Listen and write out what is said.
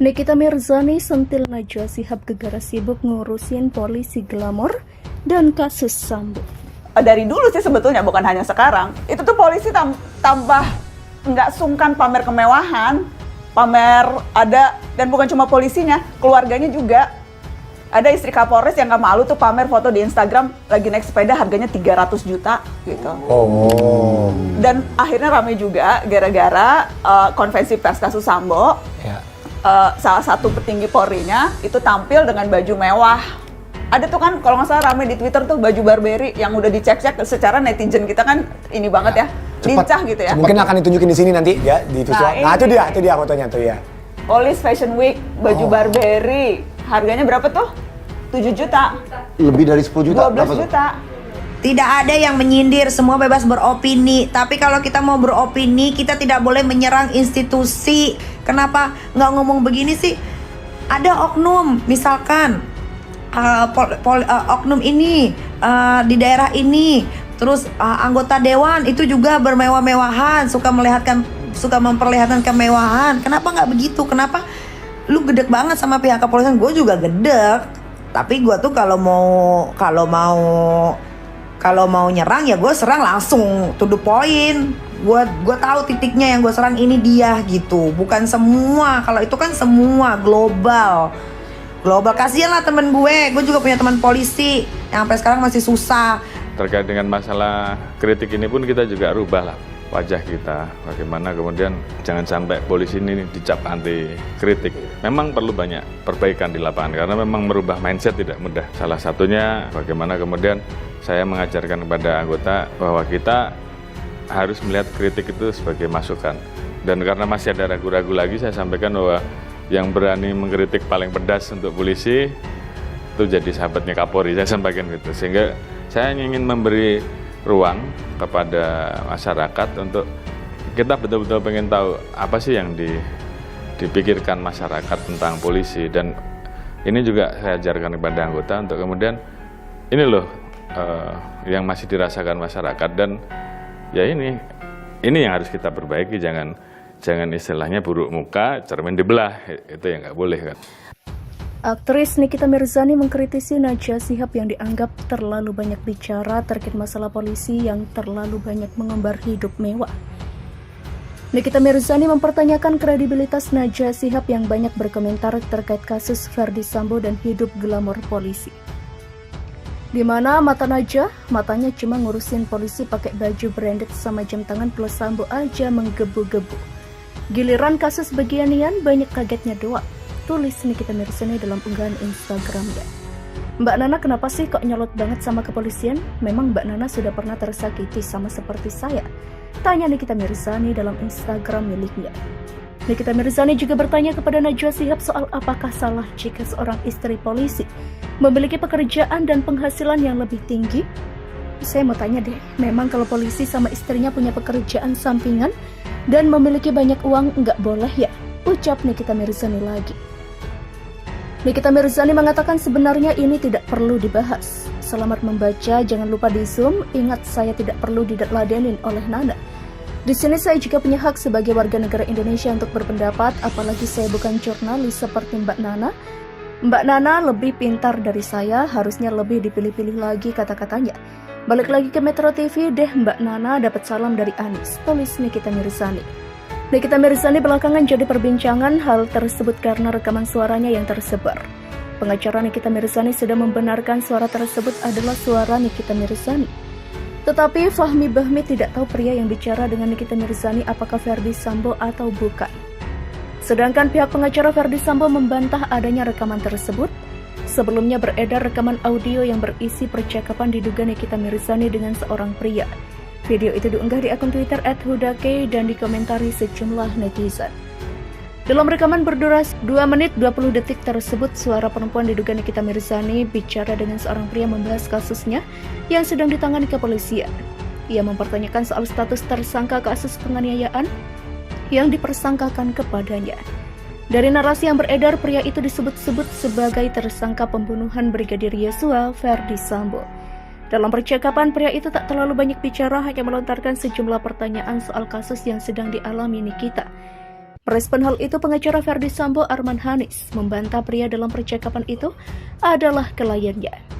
Nikita Mirzani sentil Najwa Shihab gegara sibuk ngurusin polisi glamor dan kasus Sambo. Dari dulu sih sebetulnya, bukan hanya sekarang. Itu tuh polisi tambah nggak sungkan pamer kemewahan, pamer ada, dan bukan cuma polisinya, keluarganya juga. Ada istri Kapolres yang nggak malu tuh pamer foto di Instagram lagi naik sepeda harganya 300 juta gitu. Oh. Dan akhirnya ramai juga gara-gara konvensi pers kasus Sambo. Ya. Salah satu petinggi Polri-nya itu tampil dengan baju mewah. Ada tuh kan kalau nggak salah ramai di Twitter tuh baju Burberry yang udah dicek-cek secara netizen kita kan ini banget ya, lincah gitu ya. Mungkin akan ditunjukin di sini nanti ya di visual. Nah itu dia fotonya tuh ya. Police Fashion Week baju Burberry harganya berapa tuh? 7 juta. Lebih dari 10 juta. 12 juta. Tidak ada yang menyindir, semua bebas beropini. Tapi kalau kita mau beropini, kita tidak boleh menyerang institusi. Kenapa nggak ngomong begini sih? Ada oknum, misalkan oknum ini di daerah ini, terus anggota dewan itu juga bermewah-mewahan, suka memperlihatkan kemewahan. Kenapa nggak begitu? Kenapa lu gedek banget sama pihak kepolisian? Gue juga gedek. Tapi gue tuh kalau mau nyerang ya gue serang langsung to the point. Gue tahu titiknya yang gue serang ini dia gitu. Bukan semua. Kalau itu kan semua global. Kasihan lah temen gue juga punya teman polisi yang sampai sekarang masih susah. Terkait dengan masalah kritik ini pun kita juga rubah lah wajah kita. Bagaimana kemudian jangan sampai polisi ini dicap anti kritik. Memang perlu banyak perbaikan di lapangan karena memang merubah mindset tidak mudah. Salah satunya bagaimana kemudian saya mengajarkan kepada anggota bahwa kita harus melihat kritik itu sebagai masukan. Dan karena masih ada ragu-ragu lagi, saya sampaikan bahwa yang berani mengkritik paling pedas untuk polisi itu jadi sahabatnya Kapolri, saya sampaikan gitu. Sehingga saya ingin memberi ruang kepada masyarakat untuk kita betul-betul pengen tahu apa sih yang dipikirkan masyarakat tentang polisi. Dan ini juga saya ajarkan kepada anggota untuk kemudian ini loh yang masih dirasakan masyarakat, dan ya ini yang harus kita perbaiki. Jangan istilahnya buruk muka cermin dibelah, itu yang nggak boleh kan. Aktris Nikita Mirzani mengkritisi Najwa Shihab yang dianggap terlalu banyak bicara terkait masalah polisi yang terlalu banyak mengumbar hidup mewah. Nikita Mirzani mempertanyakan kredibilitas Najwa Shihab yang banyak berkomentar terkait kasus Ferdy Sambo dan hidup glamor polisi. Di mana mata Najwa, matanya cuma ngurusin polisi pakai baju branded sama jam tangan plus Sambo aja menggebu-gebu. Giliran kasus beginian banyak kagetnya doang, tulis Nikita Mirzani dalam unggahan Instagramnya. Mbak Nana kenapa sih kok nyolot banget sama kepolisian? Memang Mbak Nana sudah pernah tersakiti sama seperti saya? Tanya Nikita Mirzani dalam Instagram miliknya. Nikita Mirzani juga bertanya kepada Najwa Shihab soal apakah salah jika seorang istri polisi memiliki pekerjaan dan penghasilan yang lebih tinggi. Saya mau tanya deh, memang kalau polisi sama istrinya punya pekerjaan sampingan dan memiliki banyak uang nggak boleh ya? Ucap Nikita Mirzani lagi. Nikita Mirzani mengatakan sebenarnya ini tidak perlu dibahas. Selamat membaca, jangan lupa di zoom. Ingat saya tidak perlu diladenin oleh Nana. Di sini saya juga punya hak sebagai warga negara Indonesia untuk berpendapat, apalagi saya bukan jurnalis seperti Mbak Nana. Mbak Nana lebih pintar dari saya, harusnya lebih dipilih-pilih lagi kata-katanya. Balik lagi ke Metro TV deh, Mbak Nana dapat salam dari Anies, tulis Nikita Mirzani. Nikita Mirzani belakangan jadi perbincangan hal tersebut karena rekaman suaranya yang tersebar. Pengacara Nikita Mirzani sudah membenarkan suara tersebut adalah suara Nikita Mirzani. Tetapi Fahmi Bahmi tidak tahu pria yang bicara dengan Nikita Mirzani apakah Ferdy Sambo atau bukan. Sedangkan pihak pengacara Ferdy Sambo membantah adanya rekaman tersebut. Sebelumnya beredar rekaman audio yang berisi percakapan diduga Nikita Mirzani dengan seorang pria. Video itu diunggah di akun Twitter @hudake dan dikomentari sejumlah netizen. Dalam rekaman berdurasi 2 menit 20 detik tersebut, suara perempuan diduga Nikita Mirzani bicara dengan seorang pria membahas kasusnya yang sedang ditangani kepolisian. Ia mempertanyakan soal status tersangka kasus penganiayaan yang dipersangkakan kepadanya. Dari narasi yang beredar, pria itu disebut-sebut sebagai tersangka pembunuhan Brigadir Yosua Ferdy Sambo. Dalam percakapan, pria itu tak terlalu banyak bicara, hanya melontarkan sejumlah pertanyaan soal kasus yang sedang dialami Nikita. Merespon hal itu, pengacara Verdi Sambo Arman Hanis membantah pria dalam percakapan itu adalah kliennya.